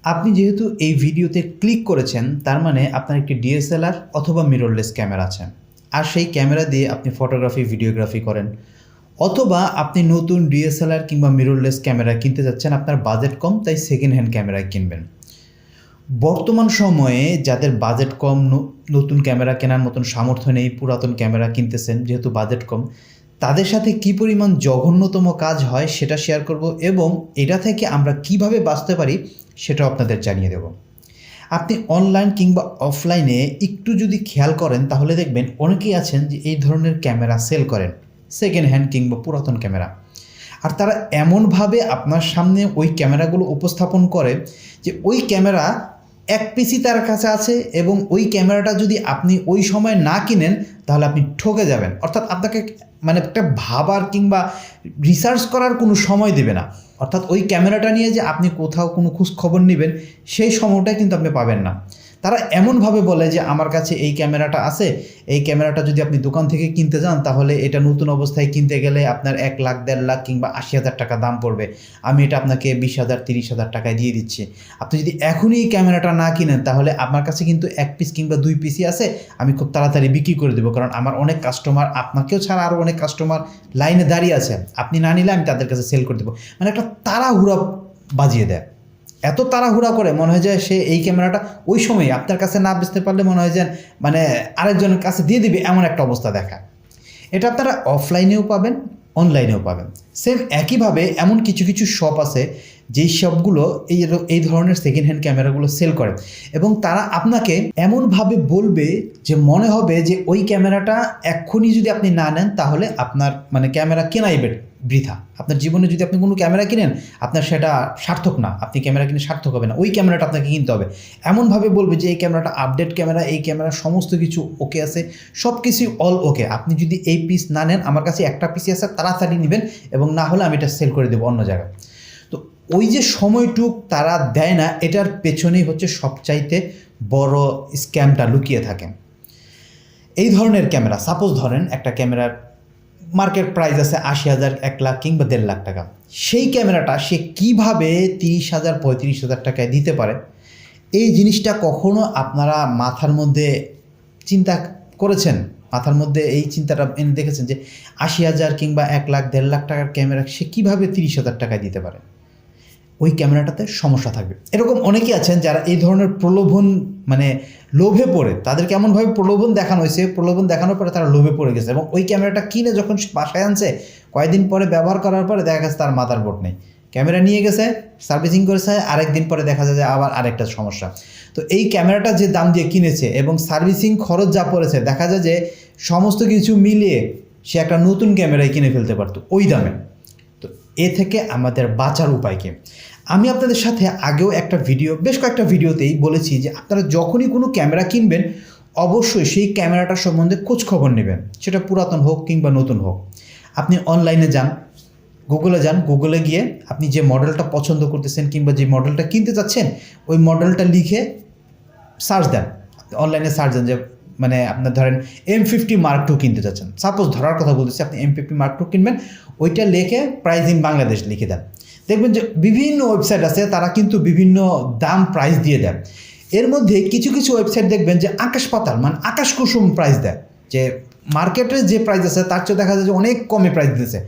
আপনি যেহেতু এই ভিডিওতে ক্লিক করেছেন তার মানে আপনার একটি ডিএসএলআর অথবা মিররলেস ক্যামেরা আছে, আর সেই ক্যামেরা দিয়ে আপনি ফটোগ্রাফি ভিডিওগ্রাফি করেন, অথবা আপনি নতুন ডিএসএলআর কিংবা মিররলেস ক্যামেরা কিনতে যাচ্ছেন, আপনার বাজেট কম তাই সেকেন্ড হ্যান্ড ক্যামেরা কিনবেন। বর্তমান সময়ে যাদের বাজেট কম, নতুন ক্যামেরা কেনার মতন সামর্থ্য নেই, পুরাতন ক্যামেরা কিনতেছেন যেহেতু বাজেট কম, তাদের সাথে কী পরিমাণ জঘন্যতম কাজ হয় সেটা শেয়ার করব, এবং এটা থেকে আমরা কিভাবে বাঁচতে পারি সেটাও আপনাদের জানিয়ে দেব। আপনি অনলাইন কিংবা অফলাইনে একটু যদি খেয়াল করেন তাহলে দেখবেন অনেকেই আছেন যে এই ধরনের ক্যামেরা সেল করেন, সেকেন্ড হ্যান্ড কিংবা পুরাতন ক্যামেরা। আর তারা এমনভাবে আপনার সামনে ওই ক্যামেরাগুলো উপস্থাপন করে যে ওই ক্যামেরা এক পিসই তার কাছে আছে, এবং ওই ক্যামেরাটা যদি আপনি ওই সময় না কিনেন তাহলে আপনি ঠকে যাবেন। অর্থাৎ আপনাকে মানে একটা ভাবার কিংবা রিসার্চ করার কোনো সময় দেবে না। অর্থাৎ ওই ক্যামেরাটা নিয়ে যে আপনি কোথাও কোনো খোঁজ খবর নেবেন সেই সময়টা কিন্তু আপনি পাবেন না। তারা এমনভাবে বলে যে আমার কাছে এই ক্যামেরাটা আছে, এই ক্যামেরাটা যদি আপনি দোকান থেকে কিনতে যান তাহলে এটা নতুন অবস্থায় কিনতে গেলে আপনার 1 লাখ 1.5 লাখ কিংবা 80,000 টাকা দাম পড়বে, আমি এটা আপনাকে 20,000 30,000 টাকায় দিয়ে দিচ্ছি। আপনি যদি এখনই এই ক্যামেরাটা না কিনেন তাহলে আমার কাছে কিন্তু 1 পিস কিংবা 2 পিসই আছে, আমি খুব তাড়াতাড়ি বিক্রি করে দেবো, কারণ আমার অনেক কাস্টমার, আপনাকেও ছাড়া আরও অনেক কাস্টমার লাইনে দাঁড়িয়ে আছে, আপনি না নিলে আমি তাদের কাছে সেল করে দেবো। মানে একটা তাড়াহুড়া বাজিয়ে দেয়, এত তাড়াহুড়া করে মনে হয় যে সে এই ক্যামেরাটা ওই সময় আপনার কাছে না বেচতে পারলে মনে হয় যে মানে আরেকজনের কাছে দিয়ে দিবে, এমন একটা অবস্থা দেখায়। এটা আপনারা অফলাইনেও পাবেন, অনলাইনেও পাবেন। সেম একইভাবে এমন কিছু কিছু শপ আছে যেই শপগুলো এই ধরনের সেকেন্ড হ্যান্ড ক্যামেরাগুলো সেল করে, এবং তারা আপনাকে এমনভাবে বলবে যে মনে হবে যে ওই ক্যামেরাটা এক্ষুনি যদি আপনি না নেন তাহলে আপনার মানে ক্যামেরা কেনাই বৃথা। আপনার জীবনে যদি আপনি কোনো ক্যামেরা কিনেন আপনার সেটা সার্থক না, আপনি ক্যামেরা কিনে সার্থক হবে না, ওই ক্যামেরাটা আপনাকে কিনতে হবে। এমনভাবে বলবে যে এই ক্যামেরাটা আপডেট ক্যামেরা, এই ক্যামেরা সমস্ত কিছু ওকে আছে, সব কিছুই অল ওকে, আপনি যদি এই পিস না নেন, আমার কাছে একটা পিসই আছে, তাড়াতাড়ি নেবেন, এবং না হলে আমি এটা সেল করে দেবো অন্য জায়গায়। তো ওই যে সময়টুক তারা দেয় না, এটার পেছনেই হচ্ছে সবচাইতে বড় স্ক্যামটা লুকিয়ে থাকে। এই ধরনের ক্যামেরা, সাপোজ ধরেন একটা ক্যামেরার মার্কেট প্রাইস আছে 80,000 1 লাখ কিংবা 1.5 লাখ টাকা, সেই ক্যামেরাটা সে কীভাবে 30,000 35,000 টাকায় দিতে পারে, এই জিনিসটা কখনো আপনারা মাথার মধ্যে চিন্তা করেছেন? মাথার মধ্যে এই চিন্তাটা এনে দেখেছেন যে 80,000 কিংবা 1 লাখ 1.5 লাখ টাকার ক্যামেরা সে কীভাবে 30,000 টাকায় দিতে পারে? ওই ক্যামেরাটাতে সমস্যা থাকবে। এরকম অনেকেই আছেন যারা এই ধরনের প্রলোভন মানে লোভে পড়ে, তাদেরকে এমনভাবে প্রলোভন দেখানো হয়েছে, প্রলোভন দেখানোর পরে তারা লোভে পড়ে গেছে, এবং ওই ক্যামেরাটা কিনে যখন বাসায় আনছে কয়েকদিন পরে ব্যবহার করার পরে দেখা গেছে তার মাদার বোর্ড নেই, ক্যামেরা নিয়ে গেছে সার্ভিসিং করেছে, আরেকদিন পরে দেখা যায় যে আবার আরেকটা সমস্যা। তো এই ক্যামেরাটা যে দাম দিয়ে কিনেছে এবং সার্ভিসিং খরচ যা পড়েছে, দেখা যায় যে সমস্ত কিছু মিলিয়ে সে একটা নতুন ক্যামেরায় কিনে ফেলতে পারতো ওই দামে। তো এ থেকে আমাদের বাঁচার উপায় কি? আমি আপনাদের সাথে আগেও একটা ভিডিও, বেশ কয়েকটা ভিডিওতেই বলেছি যে আপনারা যখনই কোনো ক্যামেরা কিনবেন অবশ্যই সেই ক্যামেরাটার সম্বন্ধে খোঁজ খবর নেবেন, সেটা পুরাতন হোক কিংবা নতুন হোক। আপনি অনলাইনে যান, গুগলে যান, গুগলে গিয়ে আপনি যে মডেলটা পছন্দ করতেছেন কিংবা যে মডেলটা কিনতে চাচ্ছেন ওই মডেলটা লিখে সার্চ দেন। অনলাইনে সার্চ দেন যে মানে আপনার ধরেন M50 Mark II কিনতে চাচ্ছেন, সাপোজ ধরার কথা বলতেছি, আপনি M50 Mark II কিনবেন, ওইটা লিখে প্রাইস ইন বাংলাদেশ লিখে দেন। দেখবেন যে বিভিন্ন ওয়েবসাইট আছে তারা কিন্তু বিভিন্ন দাম প্রাইস দিয়ে দেয়। এর মধ্যে কিছু কিছু ওয়েবসাইট দেখবেন যে আকাশ পাতাল মানে আকাশ কুসুম প্রাইস দেয়, যে মার্কেটে যে প্রাইস আছে তার চেয়ে দেখা যায় যে অনেক কমে প্রাইস দিতেছে,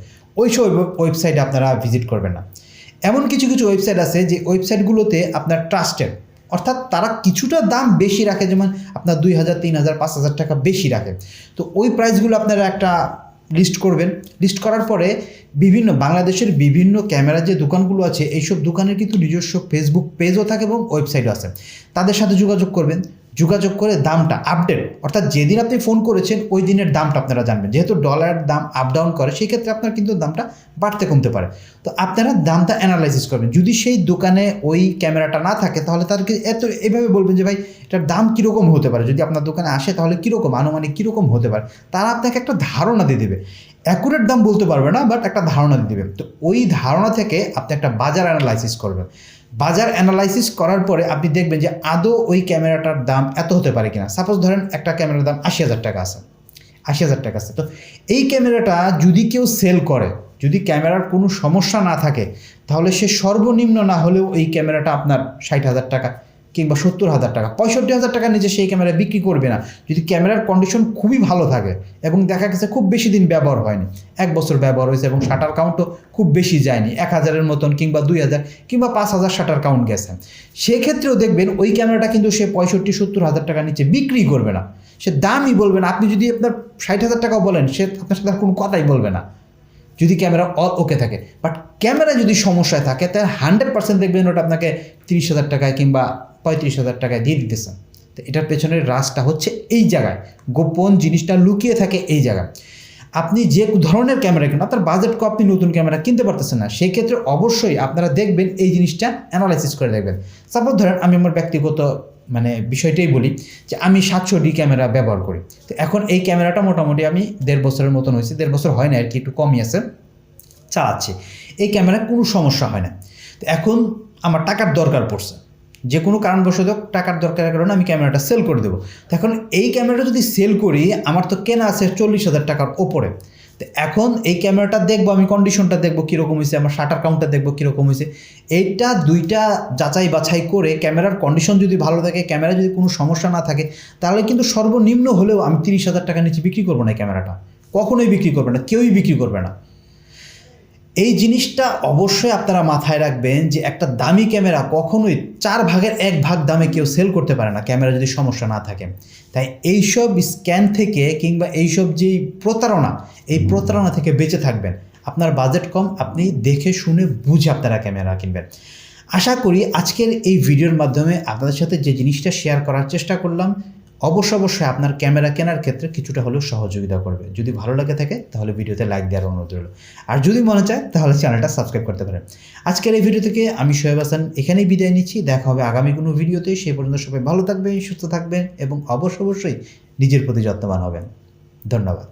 ওই সব ওয়েবসাইটে আপনারা ভিজিট করবেন না। এমন কিছু কিছু ওয়েবসাইট আছে যে ওয়েবসাইটগুলোতে আপনার ট্রাস্টেড, অর্থাৎ তারা কিছুটা দাম বেশি রাখে, যেমন আপনার 2,000 3,000 5,000 টাকা বেশি রাখে। তো ওই প্রাইসগুলো আপনারা একটা লিস্ট করবেন, লিস্ট করার পরে বিভিন্ন বাংলাদেশের বিভিন্ন ক্যামেরা যে দোকানগুলো আছে এইসব দোকানের কিন্তু নিজস্ব ফেসবুক পেজও থাকে এবং ওয়েবসাইটও আছে, তাদের সাথে যোগাযোগ করবেন, যোগাযোগ করে দামটা আপডেট, অর্থাৎ যেদিন আপনি ফোন করেছেন ওই দিনের দামটা আপনারা জানবেন। যেহেতু ডলার দাম আপ ডাউন করে সেই ক্ষেত্রে আপনার কিন্তু দামটা বাড়তে কমতে পারে। তো আপনারা দামটা অ্যানালাইসিস করবেন, যদি সেই দোকানে ওই ক্যামেরাটা না থাকে তাহলে তাদেরকে এভাবে বলবেন যে ভাই এটার দাম কীরকম হতে পারে, যদি আপনার দোকানে আসে তাহলে কীরকম আনুমানিক কীরকম হতে পারে, তারা আপনাকে একটা ধারণা দিয়ে দেবে। অ্যাকুরেট দাম বলতে পারবে না, বাট একটা ধারণা দিয়ে দেবে। তো ওই ধারণা থেকে আপনি একটা বাজার অ্যানালাইসিস করবেন। বাজার অ্যানালাইসিস করার পরে আপনি দেখবেন যে আদৌ ওই ক্যামেরাটার দাম এত হতে পারে কিনা। সাপোজ ধরেন একটা ক্যামেরার দাম 80,000 টাকা আছে, 80,000 টাকা আছে। তো এই ক্যামেরাটা যদি কেউ সেল করে, যদি ক্যামেরার কোনো সমস্যা না থাকে তাহলে সে সর্বনিম্ন না হলেও এই ক্যামেরাটা আপনার 60,000 টাকা কিংবা 70,000 টাকা 65,000 টাকার নিচে সেই ক্যামেরা বিক্রি করবে না। যদি ক্যামেরার কন্ডিশন খুবই ভালো থাকে এবং দেখা গেছে খুব বেশি দিন ব্যবহার হয়নি, 1 বছর ব্যবহার হয়েছে এবং শাটার কাউন্টও খুব বেশি যায়নি, 1000-এর মতন কিংবা 2000 কিংবা 5000 শাটার কাউন্ট গেছে, সেক্ষেত্রেও দেখবেন ওই ক্যামেরাটা কিন্তু সে 65-70,000 টাকার নিচে বিক্রি করবে না, সে দামই বলবে না। আপনি যদি আপনার 60,000 টাকাও বলেন, সে আপনার সাথে কোনো কথাই বলবে না যদি ক্যামেরা অল ওকে থাকে। বাট ক্যামেরা যদি সমস্যায় থাকে তাহলে 100% দেখবেন ওটা আপনাকে 30,000 টাকায় কিংবা 35,000 টাকায় দিয়ে দিতেছে। তো এটার পেছনের রাজটা হচ্ছে এই জায়গায়, গোপন জিনিসটা লুকিয়ে থাকে এই জায়গায়। আপনি যে ধরনের ক্যামেরা কিনুন, আপনার বাজেট কম, আপনি নতুন ক্যামেরা কিনতে পারতেছেন না, সেই ক্ষেত্রে অবশ্যই আপনারা দেখবেন এই জিনিসটা অ্যানালাইসিস করে দেখবেন। সাপোজ ধরেন আমি আমার ব্যক্তিগত বিষয়টাই বলি যে আমি 700D ক্যামেরা ব্যবহার করি। তো এখন এই ক্যামেরাটা মোটামুটি আমি 1.5 বছরের মতন হয়েছে, 1.5 বছর হয় না আর কি, একটু কমই আছে, চালাচ্ছি। এই ক্যামেরা কোনো সমস্যা হয় না। তো এখন আমার টাকার দরকার পড়ছে, যে কোনো কারণবশত টাকার দরকারের কারণে আমি ক্যামেরাটা সেল করে দেবো। তো এখন এই ক্যামেরাটা যদি সেল করি, আমার তো কেনা আছে 40,000 টাকার ওপরে। তো এখন এই ক্যামেরাটা দেখবো, আমি কন্ডিশনটা দেখবো কীরকম হয়েছে, আমার শাটার কাউন্টটা দেখবো কীরকম হয়েছে। এইটা দুইটা যাচাই বাছাই করে ক্যামেরার কন্ডিশন যদি ভালো থাকে, ক্যামেরা যদি কোনো সমস্যা না থাকে, তাহলে কিন্তু সর্বনিম্ন হলেও আমি 30,000 টাকার নিচে বিক্রি করবো না। এই ক্যামেরাটা কখনোই বিক্রি করবে না, কেউই বিক্রি করবে না। এই জিনিসটা অবশ্যই আপনারা মাথায় রাখবেন যে একটা দামি ক্যামেরা কখনোই 4 ভাগের 1 ভাগ দামে কেউ সেল করতে পারে না, ক্যামেরা যদি সমস্যা না থাকে। তাই এইসব স্ক্যান থেকে কিংবা এইসব যেই প্রতারণা, এই প্রতারণা থেকে বেঁচে থাকবেন। আপনার বাজেট কম, আপনি দেখে শুনে বুঝে আপনারা ক্যামেরা কিনবেন। আশা করি আজকের এই ভিডিওর মাধ্যমে আপনাদের সাথে যে জিনিসটা শেয়ার করার চেষ্টা করলাম অবশ্যই আপনার ক্যামেরা কেনার ক্ষেত্রে কিছুটা হলেও সহযোগিতা করবে। যদি ভালো লাগে থাকে তাহলে ভিডিওতে লাইক দেওয়ার অনুরোধ রইল, আর যদি মনে চায় তাহলে চ্যানেলটা সাবস্ক্রাইব করতে পারেন। আজকের এই ভিডিও থেকে আমি সোহেব হাসান এখানেই বিদায় নিচ্ছি। দেখা হবে আগামী কোনো ভিডিওতে। সেই পর্যন্ত সবাই ভালো থাকবেন, সুস্থ থাকবেন এবং অবশ্যই নিজের প্রতি যত্নবান হবেন। ধন্যবাদ।